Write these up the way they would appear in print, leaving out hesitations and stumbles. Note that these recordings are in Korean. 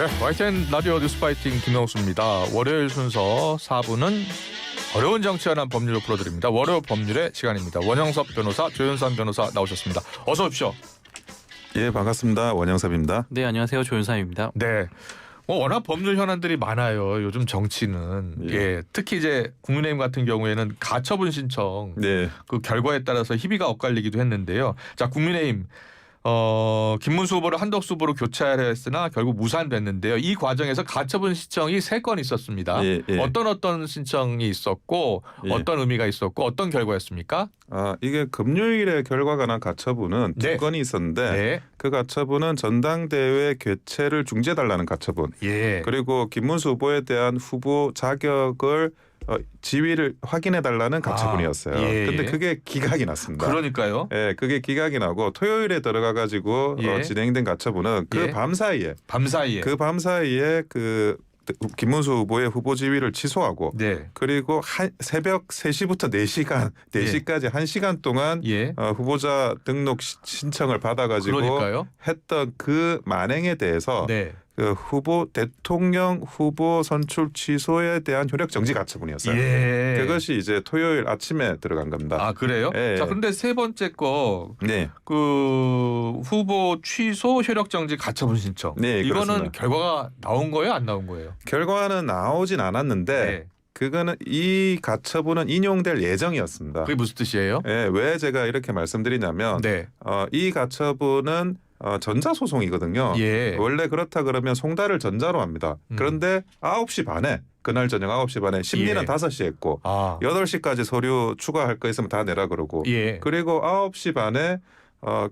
네, YTN 라디오 뉴스파이팅 김영수입니다. 월요일 순서 4부는 어려운 정치에 관한 법률로 풀어드립니다. 월요 법률의 시간입니다. 원영섭 변호사, 조윤선 변호사 나오셨습니다. 어서 오십시오. 예, 반갑습니다. 원영섭입니다. 네, 안녕하세요. 조윤상입니다. 네, 워낙 법률 현안들이 많아요. 요즘 정치는. 예, 특히 이제 국민의힘 같은 경우에는 가처분 신청 네. 그 결과에 따라서 희비가 엇갈리기도 했는데요. 자, 국민의힘 김문수 후보를 한덕수 후보로 교체하려 했으나 결국 무산됐는데요. 이 과정에서 가처분 신청이 3건 있었습니다. 예. 어떤 신청이 있었고 예. 어떤 의미가 있었고 어떤 결과였습니까? 이게 금요일에 결과가 난 가처분은 네. 2건이 있었는데 네. 그 가처분은 전당대회 개최를 중지해달라는 가처분. 예. 그리고 김문수 후보에 대한 후보 자격을 지위를 확인해달라는 가처분이었어요. 예. 근데 그게 기각이 났습니다. 그러니까요. 예, 그게 기각이 나고 토요일에 들어가가지고 예. 진행된 가처분은 그 예. 밤 사이에 밤 사이에 그 김문수 후보의 후보 지위를 취소하고 네. 그리고 새벽 3시부터 4시까지 1시간 동안 예. 후보자 등록 신청을 받아가지고 그러니까요. 했던 그 만행에 대해서 네. 그 대통령 후보 선출 취소에 대한 효력 정지 가처분이었어요. 예. 그것이 이제 토요일 아침에 들어간 겁니다. 아, 그래요? 예. 자, 그런데 세 번째 거 네. 그 후보 취소 효력 정지 가처분 신청. 네, 이거는 그렇습니다. 결과가 나온 거예요, 안 나온 거예요? 결과는 나오진 않았는데 네. 그거는 이 가처분은 인용될 예정이었습니다. 그게 무슨 뜻이에요? 예, 왜 제가 이렇게 말씀드리냐면 네. 이 가처분은 전자소송이거든요. 예. 원래 그렇다 그러면 송달을 전자로 합니다. 그런데 9시 반에 그날 저녁 9시 반에 심리는 예. 5시에 했고 아. 8시까지 서류 추가할 거 있으면 다 내라 그러고 예. 그리고 9시 반에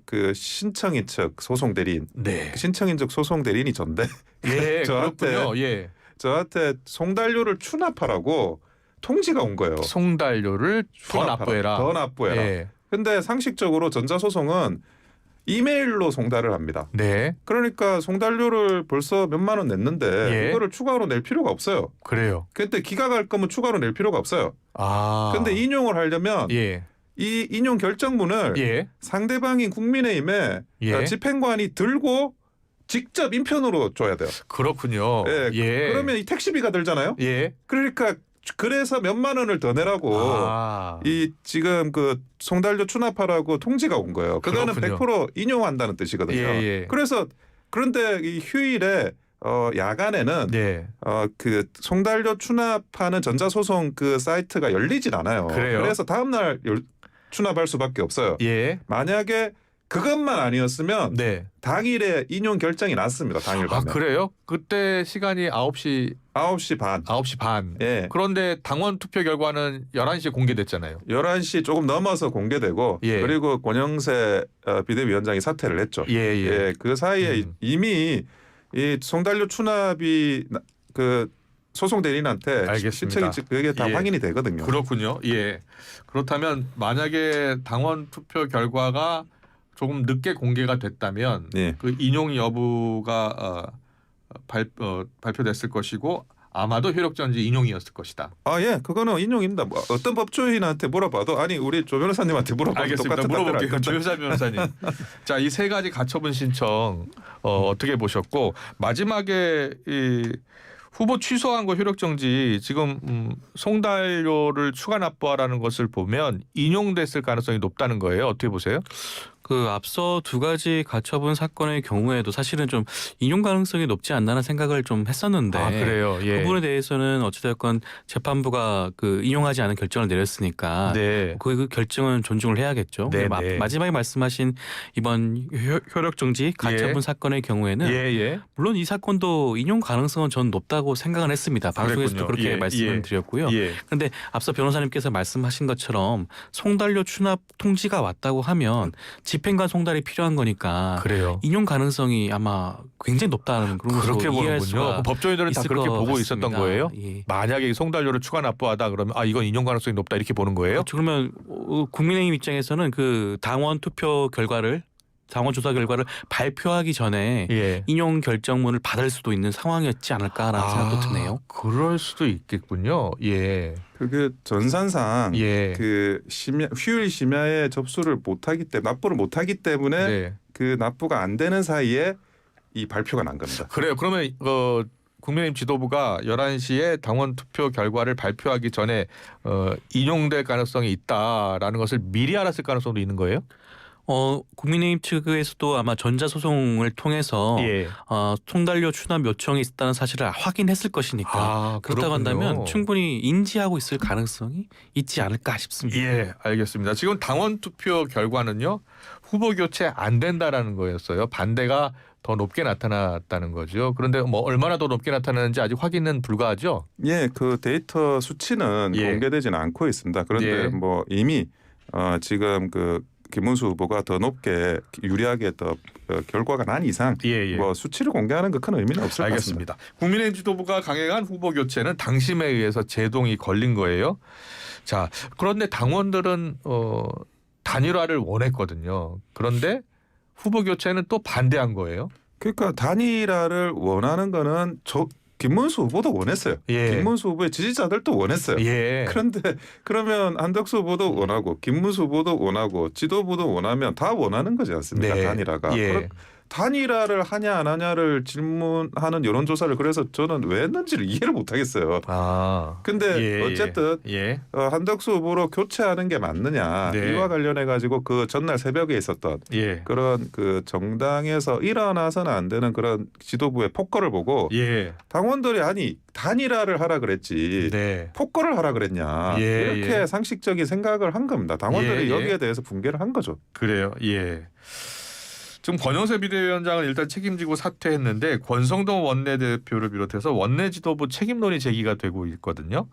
그 신청인 측 소송 대리인 네. 신청인 측 소송 대리인이 전데 예, 저한테 그렇군요. 예. 저한테 송달료를 추납하라고 통지가 온 거예요. 송달료를 더 납부해라. 더 납부해라. 예. 근데 상식적으로 전자소송은 이메일로 송달을 합니다. 네. 그러니까 송달료를 벌써 몇만 원 냈는데 예. 이거를 추가로 낼 필요가 없어요. 그래요. 근데 기각할 거면 추가로 낼 필요가 없어요. 아. 근데 인용을 하려면 예. 이 인용 결정문을 예. 상대방인 국민의힘에 예. 집행관이 들고 직접 인편으로 줘야 돼요. 그렇군요. 예. 예. 그러면 이 택시비가 들잖아요. 예. 그러니까 그래서 몇만 원을 더 내라고 아. 이 지금 그 송달료 추납하라고 통지가 온 거예요. 그거는 그렇군요. 100% 인용한다는 뜻이거든요. 예. 그래서 그런데 이 휴일에 야간에는 네. 그 송달료 추납하는 전자소송 그 사이트가 열리진 않아요. 그래요? 그래서 다음 날 추납할 수밖에 없어요. 예. 만약에 그것만 아니었으면 네. 당일에 인용 결정이 났습니다. 당일 아, 밤에. 그래요? 그때 시간이 9시 9시 반. 9시 반. 예. 그런데 당원 투표 결과는 11시에 공개됐잖아요. 11시 조금 넘어서 공개되고 예. 그리고 권영세 비대위원장이 사퇴를 했죠. 예. 그 사이에 이미 이 송달료 추납이 그 소송 대리인한테 알겠습니다. 신청이 그게 다 예. 확인이 되거든요. 그렇군요. 예. 그렇다면 만약에 당원 투표 결과가 조금 늦게 공개가 됐다면 예. 그 인용 여부가 발표됐을 것이고 아마도 효력정지 인용이었을 것이다. 예, 그거는 인용입니다. 뭐 어떤 법조인한테 물어봐도 아니 우리 조 변호사님한테 물어봐도 알겠습니다. 똑같은 답변을 할 물어볼게요. 겁니다. 조효사 변호사님. 자, 이 세 가지 가처분 신청 어떻게 보셨고 마지막에 이 후보 취소한 거 효력정지 지금 송달료를 추가 납부하라는 것을 보면 인용됐을 가능성이 높다는 거예요. 어떻게 보세요? 그 앞서 두 가지 가처분 사건의 경우에도 사실은 좀 인용 가능성이 높지 않나는 생각을 좀 했었는데 아, 그래요. 예. 그 부분에 대해서는 어찌됐건 재판부가 그 인용하지 않은 결정을 내렸으니까 네. 그 결정은 존중을 해야겠죠. 네, 근데 네. 마지막에 말씀하신 이번 효력정지 가처분 사건의 경우에는 예. 물론 이 사건도 인용 가능성은 전 높다고 생각은 했습니다. 방송에서도 그랬군요. 그렇게 말씀을 드렸고요. 예. 그런데 앞서 변호사님께서 말씀하신 것처럼 송달료 추납 통지가 왔다고 하면 집행관 송달이 필요한 거니까 그래요. 인용 가능성이 아마 굉장히 높다는 그런 그렇게 것으로 이해할 보는군요. 수가 법조인들은 다 있을 그렇게 것 보고 같습니다. 있었던 거예요? 예. 만약에 송달료를 추가 납부하다 그러면 이건 인용 가능성이 높다 이렇게 보는 거예요? 그렇죠. 그러면 국민의힘 입장에서는 그 당원 투표 결과를 당원 조사 결과를 발표하기 전에 예. 인용 결정문을 받을 수도 있는 상황이었지 않을까라는 생각도 드네요. 그럴 수도 있겠군요. 예. 그게 전산상 예. 그 휴일 심야에 접수를 못하기 때문에 납부를 못하기 때문에 네. 그 납부가 안 되는 사이에 이 발표가 난 겁니다. 그래요. 그러면 국민의힘 지도부가 11시에 당원 투표 결과를 발표하기 전에 인용될 가능성이 있다라는 것을 미리 알았을 가능성도 있는 거예요? 국민의힘 측에서도 아마 전자소송을 통해서 예. 송달료 추납 요청이 있다는 사실을 확인했을 것이니까 그렇다고 그렇군요. 한다면 충분히 인지하고 있을 가능성이 있지 않을까 싶습니다. 예, 알겠습니다. 지금 당원 투표 결과는요. 후보 교체 안 된다라는 거였어요. 반대가 더 높게 나타났다는 거죠. 그런데 뭐 얼마나 더 높게 나타나는지 아직 확인은 불가하죠. 예, 그 데이터 수치는 예. 공개되지는 않고 있습니다. 그런데 예. 뭐 이미 지금 그 김문수 후보가 더 높게 유리하게 더 결과가 난 이상 예. 뭐 수치를 공개하는 거 큰 의미는 없을 것 같습니다. 알겠습니다. 국민의힘 지도부가 강행한 후보 교체는 당심에 의해서 제동이 걸린 거예요. 자, 그런데 당원들은 단일화를 원했거든요. 그런데 후보 교체는 또 반대한 거예요. 그러니까 단일화를 원하는 거는 김문수 후보도 원했어요. 예. 김문수 후보의 지지자들도 원했어요. 예. 그런데 그러면 한덕수 후보도 원하고 김문수 후보도 원하고 지도부도 원하면 다 원하는 거지 않습니까? 네. 단일화가. 예. 그럼 단일화를 하냐 안 하냐를 질문하는 여론조사를 그래서 저는 왜 했는지를 이해를 못하겠어요. 근데 어쨌든 예. 한덕수 후보로 교체하는 게 맞느냐 네. 이와 관련해 가지고 그 전날 새벽에 있었던 예. 그런 그 정당에서 일어나서는 안 되는 그런 지도부의 폭거를 보고 예. 당원들이 아니 단일화를 하라 그랬지 네. 폭거를 하라 그랬냐 예, 이렇게 예. 상식적인 생각을 한 겁니다. 당원들이 예, 예. 여기에 대해서 붕괴를 한 거죠. 그래요. 예. 지금 권영세 비대위원장은 일단 책임지고 사퇴했는데 권성동 원내대표를 비롯해서 원내 지도부 책임론이 제기가 되고 있거든요.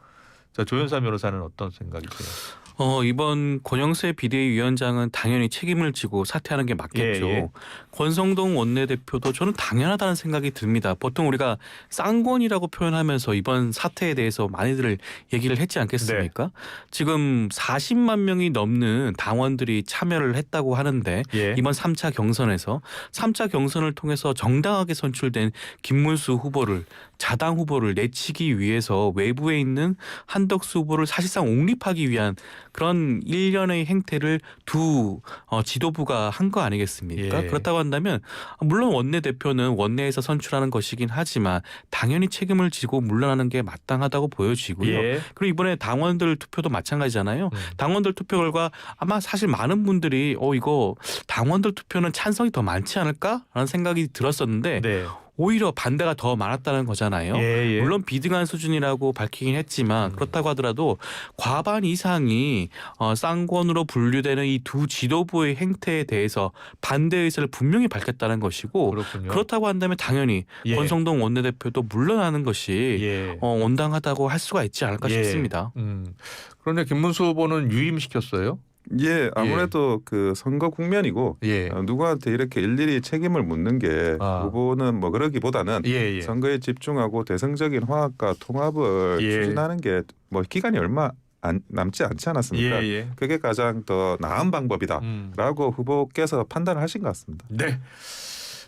자, 조윤선 변호사는 어떤 생각이세요? 이번 권영세 비대위원장은 당연히 책임을 지고 사퇴하는 게 맞겠죠. 예. 권성동 원내대표도 저는 당연하다는 생각이 듭니다. 보통 우리가 쌍권이라고 표현하면서 이번 사태에 대해서 많이들 얘기를 했지 않겠습니까? 지금 40만 명이 넘는 당원들이 참여를 했다고 하는데 예. 이번 3차 경선에서 3차 경선을 통해서 정당하게 선출된 김문수 후보를 자당 후보를 내치기 위해서 외부에 있는 한덕수 후보를 사실상 옹립하기 위한 그런 일련의 행태를 두 지도부가 한 거 아니겠습니까? 예. 그렇다고 한다면 물론 원내대표는 원내에서 선출하는 것이긴 하지만 당연히 책임을 지고 물러나는 게 마땅하다고 보여지고요. 예. 그리고 이번에 당원들 투표도 마찬가지잖아요. 당원들 투표 결과 아마 사실 많은 분들이 이거 당원들 투표는 찬성이 더 많지 않을까라는 생각이 들었었는데 네. 오히려 반대가 더 많았다는 거잖아요. 예. 물론 비등한 수준이라고 밝히긴 했지만 그렇다고 하더라도 과반 이상이 쌍권으로 분류되는 이 두 지도부의 행태에 대해서 반대 의사를 분명히 밝혔다는 것이고 그렇군요. 그렇다고 한다면 당연히 예. 권성동 원내대표도 물러나는 것이 예. 온당하다고 할 수가 있지 않을까 예. 싶습니다. 그런데 김문수 후보는 유임시켰어요. 예, 아무래도 그 선거 국면이고 예. 누구한테 이렇게 일일이 책임을 묻는 게 후보는 뭐 그러기보다는 예. 선거에 집중하고 대승적인 화합과 통합을 예. 추진하는 게 뭐 기간이 얼마 남지 않지 않았습니까? 예. 그게 가장 더 나은 방법이다라고 후보께서 판단을 하신 것 같습니다. 네.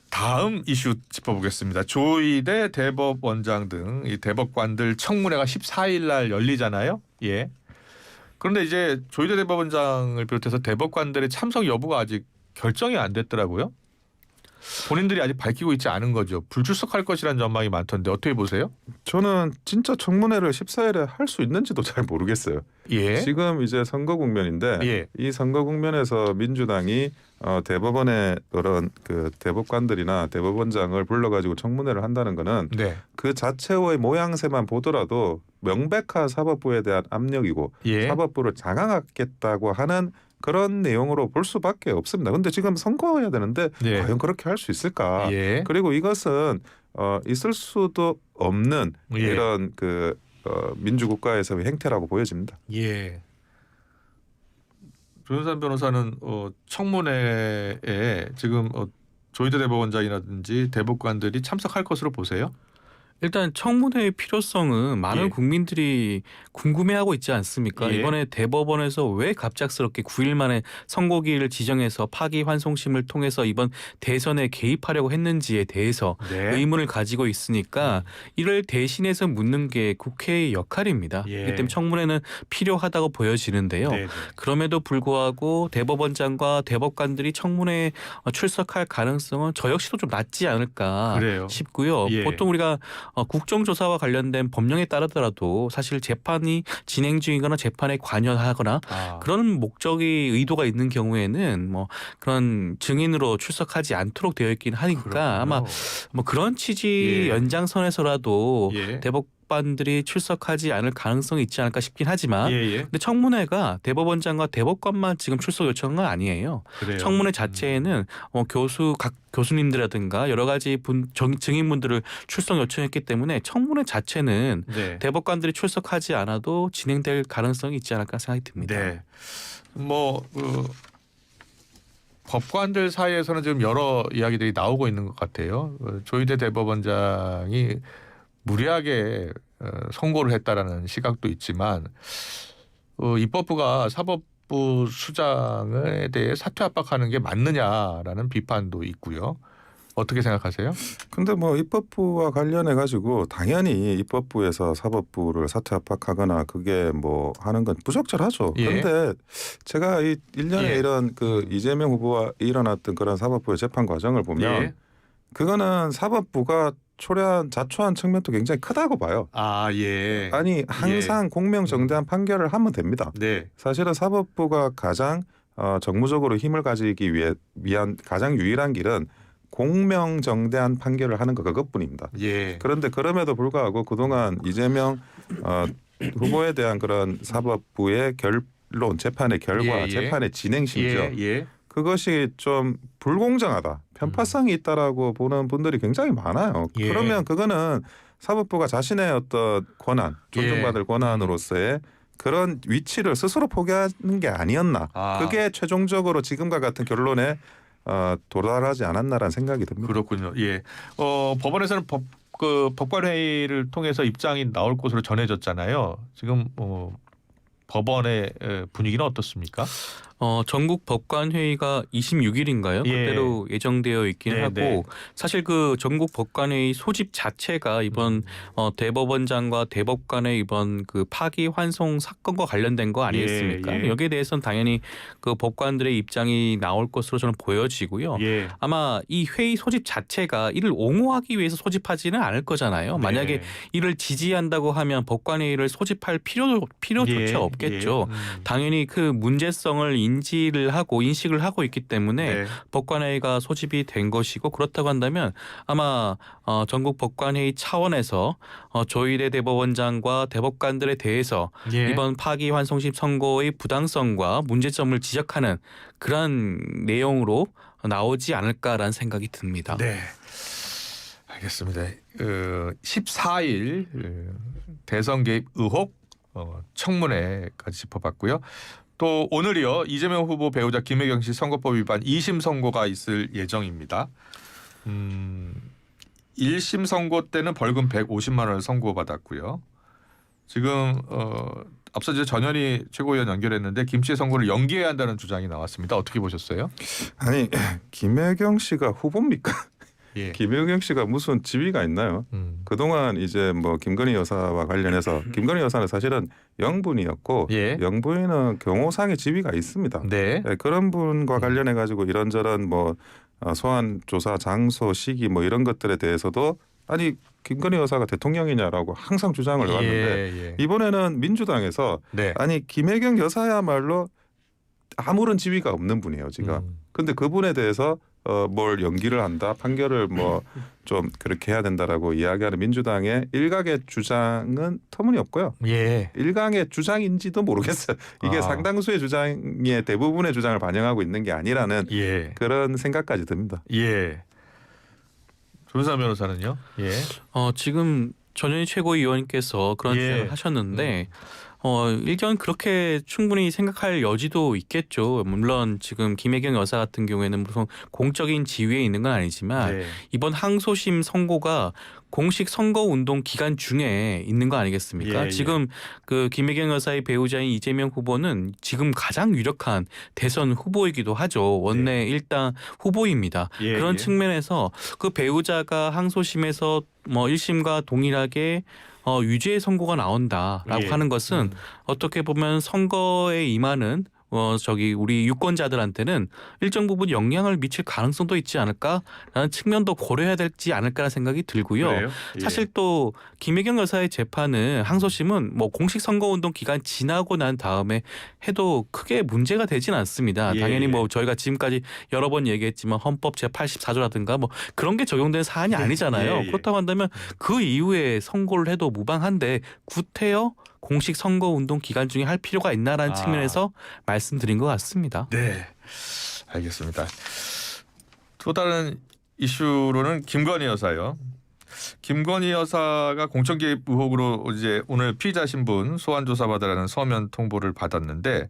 다음 이슈 짚어보겠습니다. 조의대 대법원장 등 이 대법관들 청문회가 14일 날 열리잖아요. 예. 그런데 이제 조의대 대법원장을 비롯해서 대법관들의 참석 여부가 아직 결정이 안 됐더라고요. 본인들이 아직 밝히고 있지 않은 거죠. 불출석할 것이라는 전망이 많던데 어떻게 보세요? 저는 진짜 청문회를 14일에 할 수 있는지도 잘 모르겠어요. 예. 지금 이제 선거 국면인데 예. 이 선거 국면에서 민주당이 대법원의 그런 그 대법관들이나 대법원장을 불러가지고 청문회를 한다는 거는 네. 그 자체의 모양새만 보더라도 명백한 사법부에 대한 압력이고 예. 사법부를 장악하겠다고 하는 그런 내용으로 볼 수밖에 없습니다. 그런데 지금 선거해야 되는데 예. 과연 그렇게 할 수 있을까? 예. 그리고 이것은 있을 수도 없는 예. 이런 그 민주국가에서의 행태라고 보여집니다. 예. 조윤선 변호사는 청문회에 지금 조의대 대법원장이라든지 대법관들이 참석할 것으로 보세요? 일단 청문회의 필요성은 많은 예. 국민들이 궁금해하고 있지 않습니까? 예. 이번에 대법원에서 왜 갑작스럽게 9일 만에 선고기일을 지정해서 파기환송심을 통해서 이번 대선에 개입하려고 했는지에 대해서 네. 의문을 가지고 있으니까 이를 대신해서 묻는 게 국회의 역할입니다. 예. 그렇기 때문에 청문회는 필요하다고 보여지는데요. 네. 그럼에도 불구하고 대법원장과 대법관들이 청문회에 출석할 가능성은 저 역시도 좀 낮지 않을까 그래요. 싶고요. 예. 보통 우리가 국정조사와 관련된 법령에 따르더라도 사실 재판이 진행 중이거나 재판에 관여하거나 그런 목적이 의도가 있는 경우에는 뭐 그런 증인으로 출석하지 않도록 되어 있긴 하니까 그렇군요. 아마 뭐 그런 취지 예. 연장선에서라도 예. 대법관들이 출석하지 않을 가능성이 있지 않을까 싶긴 하지만 예. 근데 청문회가 대법원장과 대법관만 지금 출석 요청한 건 아니에요. 그래요. 청문회 자체에는 각 교수님들이라든가 여러 가지 증인분들을 출석 요청했기 때문에 청문회 자체는 네. 대법관들이 출석하지 않아도 진행될 가능성이 있지 않을까 생각이 듭니다. 네. 법관들 사이에서는 지금 여러 이야기들이 나오고 있는 것 같아요. 조희대 대법원장이 무리하게 선고를 했다라는 시각도 있지만 입법부가 사법부 수장에 대해 사퇴 압박하는 게 맞느냐라는 비판도 있고요. 어떻게 생각하세요? 근데 뭐 입법부와 관련해 가지고 당연히 입법부에서 사법부를 사퇴 압박하거나 그게 뭐 하는 건 부적절하죠. 예. 그런데 제가 이 1년에 예. 이런 그 이재명 후보와 일어났던 그런 사법부의 재판 과정을 보면 예. 그거는 사법부가 자초한 측면도 굉장히 크다고 봐요. 예. 아니 항상 공명정대한 판결을 하면 됩니다. 네. 사실은 사법부가 가장 정무적으로 힘을 가지기 위한 가장 유일한 길은 공명정대한 판결을 하는 거 그것뿐입니다. 예. 그런데 그럼에도 불구하고 그동안 이재명 후보에 대한 그런 사법부의 결론, 재판의 결과, 예. 재판의 진행 심지어 예. 그것이 좀 불공정하다, 편파성이 있다라고 보는 분들이 굉장히 많아요. 예. 그러면 그거는 사법부가 자신의 어떤 권한, 존중받을 권한으로서의 그런 위치를 스스로 포기하는 게 아니었나. 그게 최종적으로 지금과 같은 결론에 도달하지 않았나라는 생각이 듭니다. 그렇군요. 예. 법원에서는 법관회의를 통해서 입장이 나올 것으로 전해졌잖아요. 지금 법원의 분위기는 어떻습니까? 전국 법관회의가 26일인가요? 예. 그대로 예정되어 있긴 네, 하고 네. 사실 그 전국 법관회의 소집 자체가 이번 대법원장과 대법관의 이번 그 파기환송 사건과 관련된 거 아니겠습니까? 예. 여기에 대해서는 당연히 그 법관들의 입장이 나올 것으로 저는 보여지고요. 예. 아마 이 회의 소집 자체가 이를 옹호하기 위해서 소집하지는 않을 거잖아요. 만약에 네. 이를 지지한다고 하면 법관회의를 소집할 필요조차 없겠죠. 당연히 그 문제성을 인식을 하고 있기 때문에 네. 법관회의가 소집이 된 것이고 그렇다고 한다면 아마 전국 법관회의 차원에서 조희대 대법원장과 대법관들에 대해서 예. 이번 파기환송심 선고의 부당성과 문제점을 지적하는 그런 내용으로 나오지 않을까라는 생각이 듭니다. 네. 알겠습니다. 14일 대선 개입 의혹 청문회까지 짚어봤고요. 또 오늘이요. 이재명 후보 배우자 김혜경 씨 선거법 위반 2심 선고가 있을 예정입니다. 1심 선고 때는 벌금 150만 원을 선고받았고요. 지금 앞서 이제 전현희 최고위원 연결했는데 김 씨의 선고를 연기해야 한다는 주장이 나왔습니다. 어떻게 보셨어요? 아니 김혜경 씨가 후보입니까? 예. 김혜경 씨가 무슨 지위가 있나요? 그동안 이제 뭐 김건희 여사와 관련해서 김건희 여사는 사실은 영분이었고 예. 영부인은 경호상의 지위가 있습니다. 네. 네, 그런 분과 관련해 가지고 이런저런 뭐 소환 조사 장소 시기 뭐 이런 것들에 대해서도 아니 김건희 여사가 대통령이냐라고 항상 주장을 해왔는데 이번에는 민주당에서 네. 아니 김혜경 여사야말로 아무런 지위가 없는 분이에요 지금. 근데 그분에 대해서 뭘 연기를 한다 판결을 뭐 좀 그렇게 해야 된다라고 이야기하는 민주당의 일각의 주장은 터무니없고요. 예. 일각의 주장인지도 모르겠어요. 이게 상당수의 주장의 대부분의 주장을 반영하고 있는 게 아니라는 그런 생각까지 듭니다. 예. 조은상 변호사는요? 예. 지금 전현희 최고위원께서 그런 주장을 하셨는데 일견 그렇게 충분히 생각할 여지도 있겠죠. 물론 지금 김혜경 여사 같은 경우에는 무슨 공적인 지위에 있는 건 아니지만 네. 이번 항소심 선고가 공식 선거 운동 기간 중에 있는 거 아니겠습니까? 예. 지금 그 김혜경 여사의 배우자인 이재명 후보는 지금 가장 유력한 대선 후보이기도 하죠. 원내 일당 후보입니다. 예, 그런 예. 측면에서 그 배우자가 항소심에서 뭐 1심과 동일하게 유죄의 선고가 나온다라고 예. 하는 것은 어떻게 보면 선거에 임하는 우리 유권자들한테는 일정 부분 영향을 미칠 가능성도 있지 않을까라는 측면도 고려해야 되지 않을까라는 생각이 들고요. 그래요? 예. 사실 또 김혜경 여사의 재판은 항소심은 뭐 공식 선거운동 기간 지나고 난 다음에 해도 크게 문제가 되진 않습니다. 예, 당연히 예. 뭐 저희가 지금까지 여러 번 얘기했지만 헌법 제84조라든가 뭐 그런 게 적용되는 사안이 아니잖아요. 예, 예. 그렇다고 한다면 그 이후에 선고를 해도 무방한데 구태여 공식 선거운동 기간 중에 할 필요가 있나라는 측면에서 말씀드린 것 같습니다. 네, 알겠습니다. 또 다른 이슈로는 김건희 여사요. 김건희 여사가 공천 개입 의혹으로 이제 오늘 피의자 신분 소환 조사 받으라는 서면 통보를 받았는데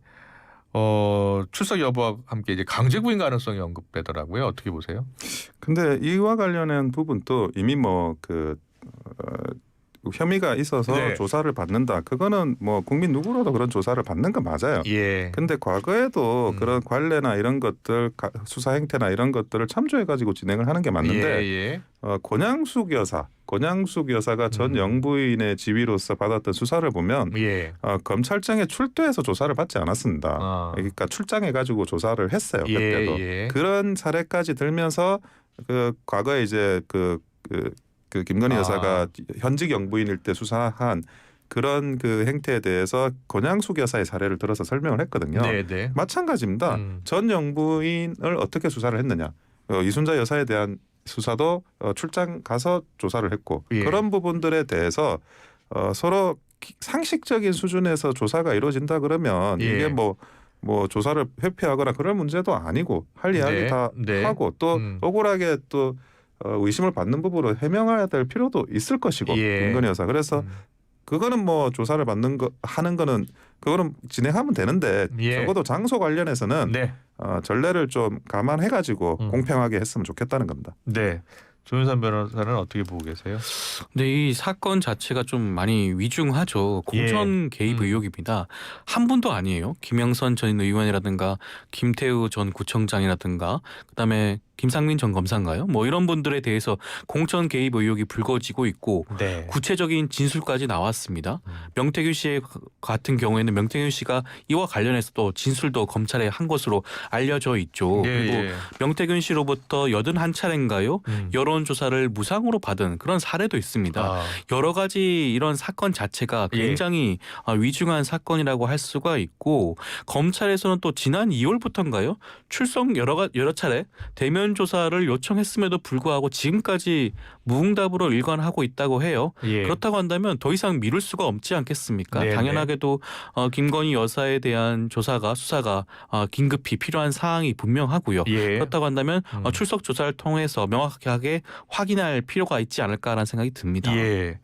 출석 여부와 함께 이제 강제 구인 가능성이 언급되더라고요. 어떻게 보세요? 근데 이와 관련한 부분도 이미 혐의가 있어서 네. 조사를 받는다. 그거는 뭐 국민 누구로도 그런 조사를 받는 건 맞아요. 예. 근데 과거에도 그런 관례나 이런 것들 수사 행태나 이런 것들을 참조해 가지고 진행을 하는 게 맞는데 예. 권양숙 여사가 전 영부인의 지위로서 받았던 수사를 보면 예. 검찰청에 출두해서 조사를 받지 않았습니다. 그러니까 출장해 가지고 조사를 했어요. 그때도 예. 그런 사례까지 들면서 그 과거에 이제 그 김건희 여사가 현직 영부인일 때 수사한 그런 그 행태에 대해서 권양숙 여사의 사례를 들어서 설명을 했거든요. 네. 마찬가지입니다. 전 영부인을 어떻게 수사를 했느냐. 이순자 여사에 대한 수사도 출장 가서 조사를 했고 예. 그런 부분들에 대해서 서로 상식적인 수준에서 조사가 이루어진다 그러면 예. 이게 뭐 조사를 회피하거나 그럴 문제도 아니고 할 이야기 네. 다 네. 하고 또 억울하게 또 의심을 받는 부분으로 해명해야 될 필요도 있을 것이고 예. 김건희 여사 그래서 그거는 뭐 조사를 하는 거는 그거는 진행하면 되는데 예. 적어도 장소 관련해서는 네. 전례를 좀 감안해 가지고 공평하게 했으면 좋겠다는 겁니다. 네. 조윤선 변호사는 어떻게 보고 계세요? 근데 이 사건 자체가 좀 많이 위중하죠. 공천 개입 의혹입니다. 한 분도 아니에요. 김영선 전 의원이라든가 김태우 전 구청장이라든가 그다음에 김상민 전 검사인가요? 뭐 이런 분들에 대해서 공천 개입 의혹이 불거지고 있고 네. 구체적인 진술까지 나왔습니다. 명태균 씨 같은 경우에는 명태균 씨가 이와 관련해서 또 진술도 검찰에 한 것으로 알려져 있죠. 그리고 명태균 씨로부터 81차례인가요? 여론조사를 무상으로 받은 그런 사례도 있습니다. 여러 가지 이런 사건 자체가 굉장히 위중한 사건이라고 할 수가 있고 검찰에서는 또 지난 2월부터인가요? 출석 여러 차례 대면 조사를 요청했음에도 불구하고 지금까지 무응답으로 일관하고 있다고 해요. 그렇다고 한다면 더 이상 미룰 수가 없지 않겠습니까? 네네. 당연하게도 김건희 여사에 대한 수사가 긴급히 필요한 사항이 분명하고요. 그렇다고 한다면 출석 조사를 통해서 명확하게 확인할 필요가 있지 않을까라는 생각이 듭니다. 예.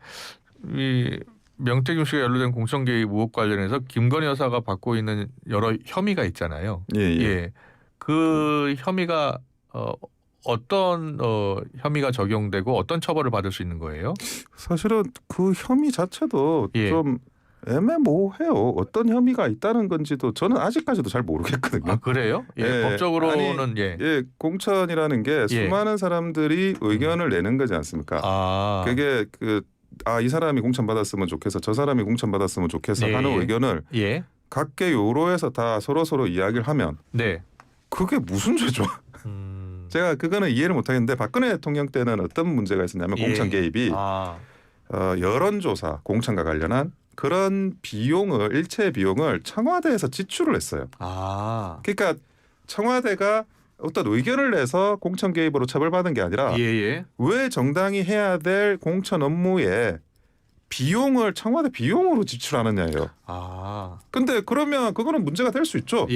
이 명태균 씨가 연루된 공천 개입 의혹 관련해서 김건희 여사가 받고 있는 여러 혐의가 있잖아요. 예. 그 혐의가 어떤 혐의가 적용되고 어떤 처벌을 받을 수 있는 거예요? 사실은 그 혐의 자체도 좀 애매모호해요. 어떤 혐의가 있다는 건지도 저는 아직까지도 잘 모르겠거든요. 그래요? 법적으로는 공천이라는 게 수많은 사람들이 의견을 내는 거지 않습니까? 그게 이 사람이 공천 받았으면 좋겠어, 저 사람이 공천 받았으면 좋겠어 하는 의견을 각계 요로에서 다 서로 이야기를 하면 그게 무슨 죄죠? 제가 그거는 이해를 못하겠는데 박근혜 대통령 때는 어떤 문제가 있었냐면 공천 개입이 여론조사 공천과 관련한 그런 일체 비용을 청와대에서 지출을 했어요. 그러니까 청와대가 어떤 의견을 내서 공천 개입으로 처벌받은 게 아니라 왜 정당이 해야 될 공천 업무에 비용을 청와대 비용으로 지출하느냐예요. 근데 그러면 그거는 문제가 될 수 있죠.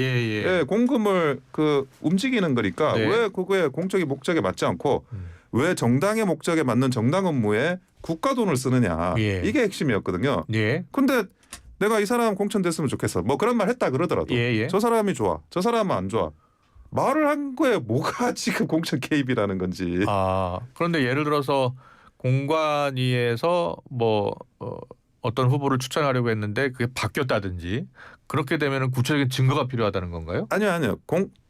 공금을 움직이는 거니까 왜 그거에 공적인 목적에 맞지 않고 왜 정당의 목적에 맞는 정당 업무에 국가 돈을 쓰느냐 이게 핵심이었거든요. 근데 내가 이 사람 공천됐으면 좋겠어. 뭐 그런 말 했다 그러더라도 예, 예. 저 사람이 좋아. 저 사람은 안 좋아. 말을 한 거에 뭐가 지금 공천 개입이라는 건지. 그런데 예를 들어서 공관위에서 뭐 어떤 후보를 추천하려고 했는데 그게 바뀌었다든지 그렇게 되면은 구체적인 증거가 필요하다는 건가요? 아니요.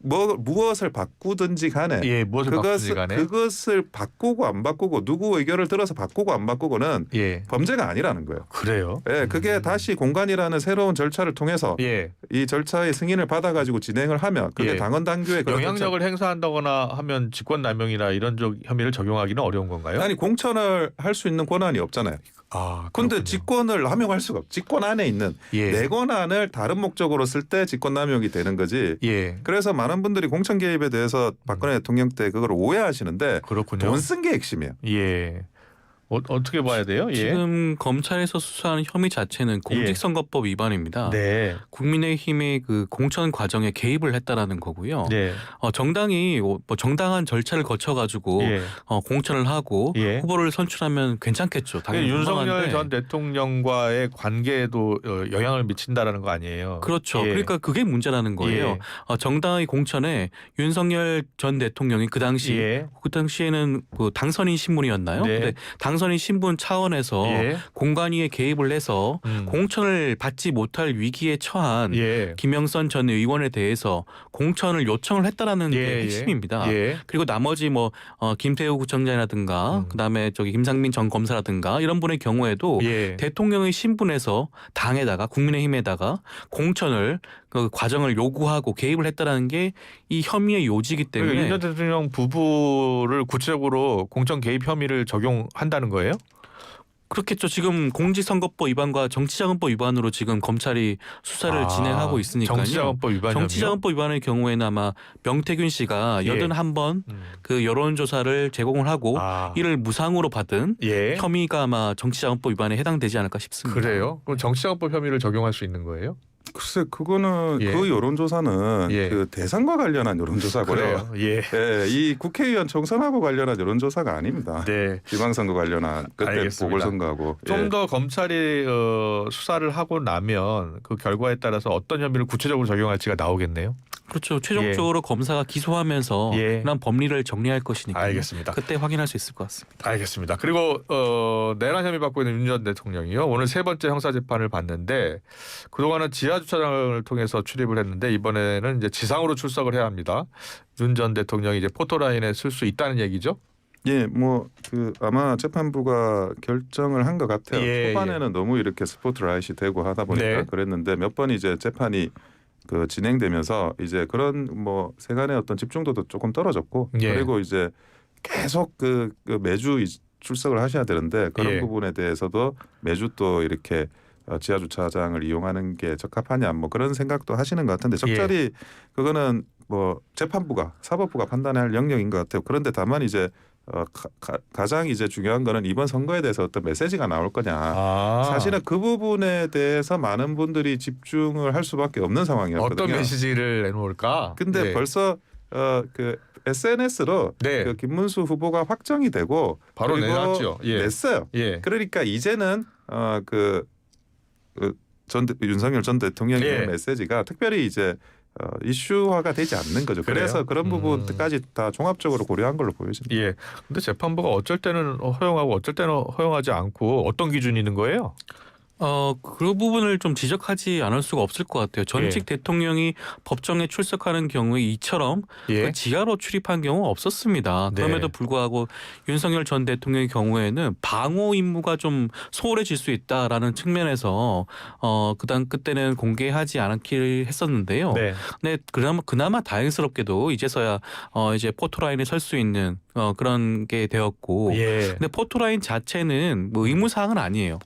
무엇을 바꾸든지 간에 예, 무엇을 바꾸든지 간에 그것을 바꾸고 안 바꾸고 누구 의견을 들어서 바꾸고 안 바꾸고는 예, 범죄가 아니라는 거예요. 그래요. 예, 그게 다시 공관이라는 새로운 절차를 통해서 예, 이 절차의 승인을 받아가지고 진행을 하면 그게 예. 당헌 당규에 그런 영향력을 행사한다거나 하면 직권남용이나 이런 혐의를 적용하기는 어려운 건가요? 아니 공천을 할 수 있는 권한이 없잖아요. 근데 그렇군요. 직권을 남용할 수가 없. 직권 안에 있는 예, 내 권한을 다른 목적으로 쓸 때 직권 남용이 되는 거지. 예, 그래서 많은 분들이 공천 개입에 대해서 박근혜 대통령 때 그걸 오해하시는데 그렇군요. 돈 쓴 게 핵심이에요. 예, 어떻게 봐야 돼요? 예, 지금 검찰에서 수사하는 혐의 자체는 공직선거법 위반입니다. 네, 국민의힘의 그 공천 과정에 개입을 했다라는 거고요. 네, 정당이 뭐 정당한 절차를 거쳐가지고 예. 공천을 하고 예. 후보를 선출하면 괜찮겠죠. 당연히 윤석열 건강한데. 전 대통령과의 관계에도 영향을 미친다라는 거 아니에요? 그렇죠. 예. 그러니까 그게 문제라는 거예요. 정당의 공천에 윤석열 전 대통령이 그 당시에는 그 당선인 신분이었나요? 네. 근데 당선인 신분 차원에서 예. 공관위에 개입을 해서 공천을 받지 못할 위기에 처한 예. 김영선 전 의원에 대해서 공천을 요청을 했다라는 게 핵심입니다. 예. 그리고 나머지 뭐 김태우 구청장이라든가 그다음에 저기 김상민 전 검사라든가 이런 분의 경우에도 예. 대통령의 신분에서 당에다가 국민의힘에다가 공천을 그 과정을 요구하고 개입을 했다라는 게 이 혐의의 요지이기 때문에 윤 전 대통령 부부를 구체적으로 공천 개입 혐의를 적용한다는 거예요? 그렇겠죠. 지금 공직선거법 위반과 정치자금법 위반으로 지금 검찰이 수사를 진행하고 있으니까요. 정치자금법 위반 혐의요? 정치자금법 위반의 경우에는 아마 명태균 씨가 예. 81번 그 여론조사를 제공을 하고 이를 무상으로 받은 예. 혐의가 아마 정치자금법 위반에 해당되지 않을까 싶습니다. 그래요? 그럼 정치자금법 혐의를 적용할 수 있는 거예요? 글쎄 그거는 예. 그 여론조사는 예. 그 대선과 관련한 여론조사고요. 그래요. 예. 예, 이 국회의원 총선하고 관련한 여론조사가 아닙니다. 네. 지방선거 관련한 그때 알겠습니다. 보궐선거하고 좀 예. 더 검찰이 수사를 하고 나면 그 결과에 따라서 어떤 혐의를 구체적으로 적용할지가 나오겠네요. 그렇죠. 최종적으로 검사가 기소하면서 예. 그런 법리를 정리할 것이니까 알겠습니다. 그때 확인할 수 있을 것 같습니다. 알겠습니다. 그리고 내란 혐의 받고 있는 윤 전 대통령이요. 오늘 세 번째 형사재판을 받는데 그동안은 지하주차장을 통해서 출입을 했는데 이번에는 이제 지상으로 출석을 해야 합니다. 윤 전 대통령이 이제 포토라인에 쓸 수 있다는 얘기죠. 예, 뭐 그 아마 재판부가 결정을 한 것 같아요. 예, 초반에는 너무 이렇게 스포트라이트이 되고 하다 보니까 네. 그랬는데 몇 번 이제 재판이 그 진행되면서 이제 그런 뭐 세간의 어떤 집중도도 조금 떨어졌고 예. 그리고 이제 계속 그 매주 출석을 하셔야 되는데 그런 예. 부분에 대해서도 매주 또 이렇게 지하 주차장을 이용하는 게 적합하냐 뭐 그런 생각도 하시는 것 같은데 적절히 그거는 뭐 재판부가 사법부가 판단할 영역인 것 같아요. 그런데 다만 이제 가장 이제 중요한 거는 이번 선거에 대해서 어떤 메시지가 나올 거냐. 사실은 그 부분에 대해서 많은 분들이 집중을 할 수밖에 없는 상황이었거든요. 어떤 메시지를 내놓을까? 근데 네. 벌써 그 SNS로 네. 그 김문수 후보가 확정이 되고 바로 그리고 내놨죠. 예. 냈어요. 예. 그러니까 이제는 윤석열 전 대통령의 예. 메시지가 특별히 이제 이슈화가 되지 않는 거죠. 그래요? 그래서 그런 부분까지 다 종합적으로 고려한 걸로 보여집니다. 예. 근데 재판부가 어쩔 때는 허용하고 어쩔 때는 허용하지 않고 어떤 기준이 있는 거예요? 그 부분을 좀 지적하지 않을 수가 없을 것 같아요. 전직 대통령이 법정에 출석하는 경우에 이처럼 예. 그 지하로 출입한 경우 없었습니다. 네. 그럼에도 불구하고 윤석열 전 대통령의 경우에는 방호 임무가 좀 소홀해질 수 있다라는 측면에서 그때는 공개하지 않기를 했었는데요. 네. 근데 그나마 다행스럽게도 이제서야 이제 포토라인에 설 수 있는 그런 게 되었고. 예. 근데 포토라인 자체는 뭐 의무 사항은 아니에요.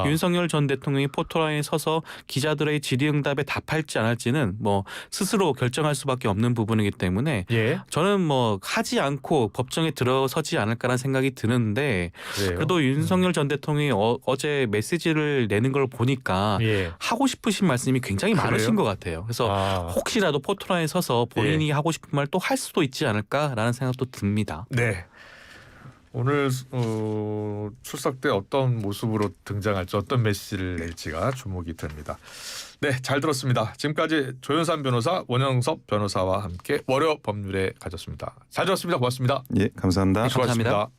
윤석열 전 대통령이 포토라인에 서서 기자들의 질의응답에 답할지 안 할지는 뭐 스스로 결정할 수밖에 없는 부분이기 때문에 예. 저는 뭐 하지 않고 법정에 들어서지 않을까라는 생각이 드는데 그래요? 그래도 윤석열 전 대통령이 어제 메시지를 내는 걸 보니까 예. 하고 싶으신 말씀이 굉장히 그래요? 많으신 것 같아요. 그래서 혹시라도 포토라인에 서서 본인이 하고 싶은 말 또 할 수도 있지 않을까라는 생각도 듭니다. 네. 오늘 출석 때 어떤 모습으로 등장할지 어떤 메시지를 낼지가 주목이 됩니다. 네, 잘 들었습니다. 지금까지 조윤선 변호사, 원영섭 변호사와 함께 월요 법률에 가졌습니다. 잘 들었습니다. 고맙습니다. 예, 감사합니다. 네, 감사합니다. 수고하셨습니다.